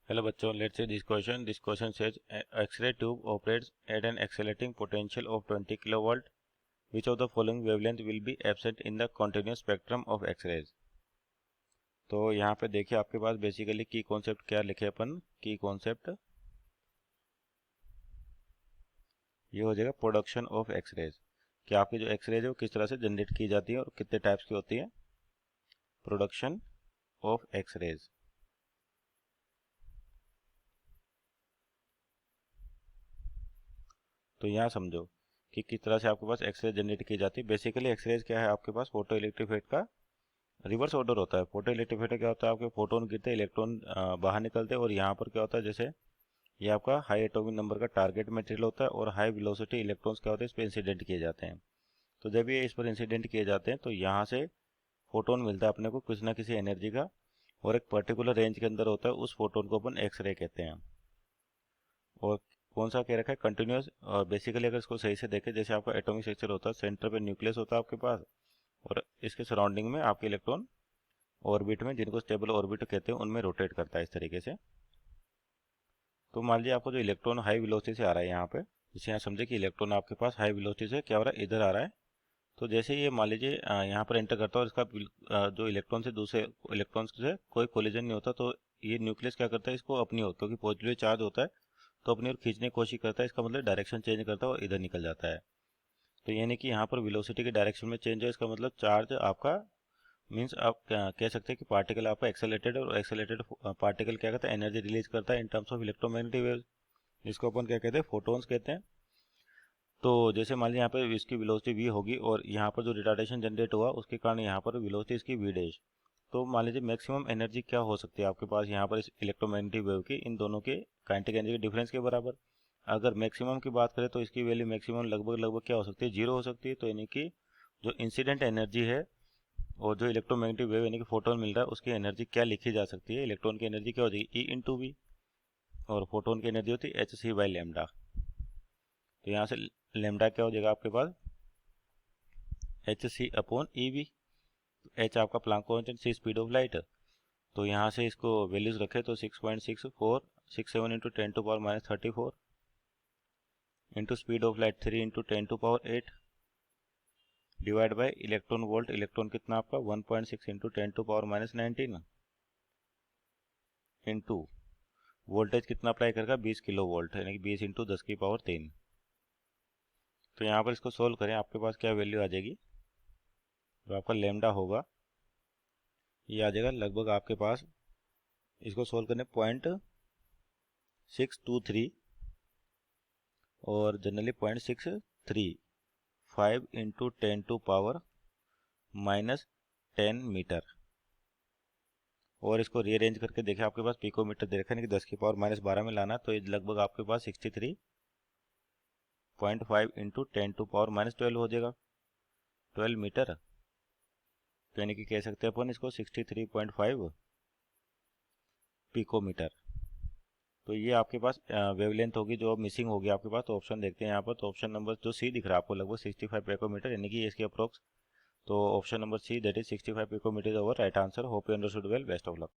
Hello बच्चों, let's see this question. This question says X-ray tube operates at an accelerating potential of 20 kilovolt. Which of the following wavelength will be absent in the continuous spectrum of X-rays? तो यहाँ पे देखिए आपके पास basically की concept क्या लिखे अपन की concept ये हो जाएगा प्रोडक्शन ऑफ एक्सरेज कि आपकी जो एक्सरेज है वो किस तरह से जनरेट की जाती है और कितने टाइप्स की होती है प्रोडक्शन ऑफ एक्सरेज। तो यहाँ समझो कि किस तरह से आपके पास एक्सरे जनरेट की जाती है। बेसिकली एक्सरेज क्या है, आपके पास फोटो इलेक्ट्रिक इफेक्ट का रिवर्स ऑर्डर होता है। फोटो इलेक्ट्रिक इफेक्ट क्या होता है, आपके फोटोन गिरते हैं, इलेक्ट्रॉन बाहर निकलते हैं और यहाँ पर क्या होता है, जैसे ये आपका हाई एटॉमिक नंबर का टारगेट मटेरियल होता है और हाई वेलोसिटी इलेक्ट्रॉन्स क्या होते हैं इस पर इंसिडेंट किए जाते हैं। तो जब ये इस पर इंसिडेंट किए जाते हैं तो यहाँ से फोटोन मिलता है अपने को किसी ना किसी एनर्जी का और एक पर्टिकुलर रेंज के अंदर होता है, उस फोटोन को अपन एक्सरे कहते हैं। और कौन सा कह रखा है कंटिन्यूस। और बेसिकली अगर इसको सही से देखें, जैसे आपका एटॉमिक स्ट्रक्चर होता है, सेंटर पे न्यूक्लियस होता है आपके पास और इसके सराउंडिंग में आपके इलेक्ट्रॉन ऑर्बिट में, जिनको स्टेबल ऑर्बिट कहते हैं, उनमें रोटेट करता है इस तरीके से। तो मान लीजिए आपको जो इलेक्ट्रॉन हाई वेलोसिटी से आ रहा है यहाँ पे, जैसे यहाँ समझे कि इलेक्ट्रॉन आपके पास हाई वेलोसिटी से क्या हो रहा है, इधर आ रहा है। तो जैसे ये मान लीजिए यहाँ पर एंटर करता है और इसका जो इलेक्ट्रॉन से दूसरे इलेक्ट्रॉन से कोई कोलिजन नहीं होता, तो ये न्यूक्लियस क्या करता है, इसको अपनी ओर, क्योंकि पॉजिटिव चार्ज होता है तो अपनी ओर खींचने की कोशिश करता है। इसका मतलब डायरेक्शन चेंज करता है और इधर निकल जाता है। तो यानी कि यहाँ पर वेलोसिटी के डायरेक्शन में चेंज है, इसका मतलब चार्ज आपका मीन्स आप कह सकते हैं कि पार्टिकल आपका एक्सेलेटेड, और एक्सेलेटेड पार्टिकल क्या करता है, एनर्जी रिलीज करता है in terms of electromagnetic wave, जिसको अपन क्या कहते हैं, फोटोन्स कहते हैं। तो जैसे मान लीजिए यहाँ पे इसकी वेलोसिटी v होगी और यहाँ पर जो रिटार्डेशन जनरेट हुआ उसके कारण यहाँ पर वेलोसिटी इसकी v डैश। तो मान लीजिए मैक्सिमम एनर्जी क्या हो सकती है आपके पास यहाँ पर इस इलेक्ट्रोमैग्नेटिक वेव की, इन दोनों के काइनेटिक एनर्जी के डिफरेंस के बराबर। अगर मैक्सिमम की बात करें तो इसकी वैल्यू मैक्सिमम लगभग लगभग क्या हो सकती है, जीरो हो सकती है। तो यानी कि जो इंसिडेंट एनर्जी है और जो इलेक्ट्रोमैग्नेटिक वेव यानी कि फोटोन मिल रहा है उसकी एनर्जी क्या लिखी जा सकती है, इलेक्ट्रॉन की एनर्जी क्या हो जाएगी, ई इंटू वी, और फोटोन की एनर्जी होती है एच सी बाई लेमडा। तो यहाँ से लेमडा क्या हो जाएगा आपके पास, H C upon E V. H आपका Planck constant, C speed of light. तो यहाँ से इसको वैल्यूज रखे तो 6.6467 into 10 to power minus 34 into speed of light 3 into 10 to power 8 divide by electron volt. Electron कितना आपका 1.6 into 10 to power minus 19 into voltage कितना अप्लाई करेगा, 20 किलो वोल्ट, यानी कि 20 इंटू 10 की पावर 3। तो यहाँ पर इसको सोल्व करें, आपके पास क्या वैल्यू आ जाएगी, जो आपका लेमडा होगा ये आ जाएगा लगभग आपके पास, इसको सोल्व करने 0.623 और generally 0.635 into 10 to power minus 10 metre. और इसको रीअरेंज करके देखें, आपके पास पिकोमीटर दे रखा है कि 10 की पावर माइनस 12 में लाना, तो ये लगभग आपके पास 63.5 इंटू 10 टू पावर माइनस 12 हो जाएगा, 12 मीटर। तो यानी कि कह सकते हैं अपन इसको 63.5 पिकोमीटर। तो ये आपके पास वेवलेंथ होगी जो मिसिंग होगी आपके पास। तो ऑप्शन देखते हैं यहाँ पर, तो ऑप्शन नंबर जो सी दिख रहा है आपको लगभग 65 पिकोमीटर, यानी कि इसके अप्रोक्स। तो option number C that is 65 picometre over right answer. Hope you understood well, best of luck.